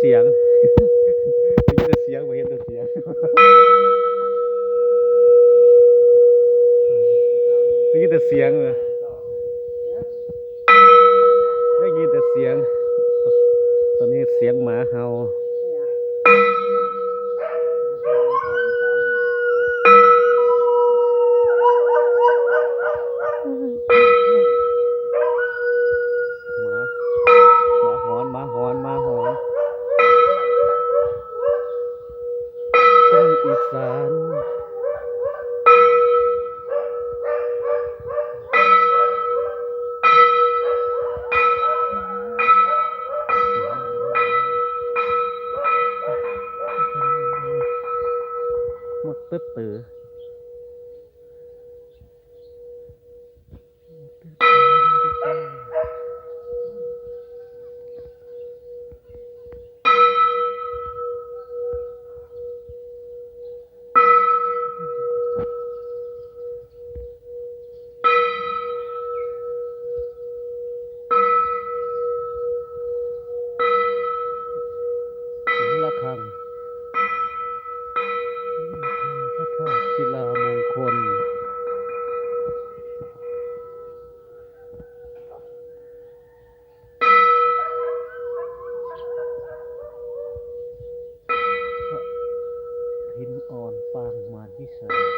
สียงได้ยินแต่เสียงไม่เห็นแต่เสียงได้ยินแต่เสียงเลยได้ยินแต่เสียงตอนนี้เสียงหมาเห่าหมาหอนคนอีสานหมดตึ๊ดตื้อระฆังพระธาตุศิลามงคลหินอ่อนปางมารวิชัย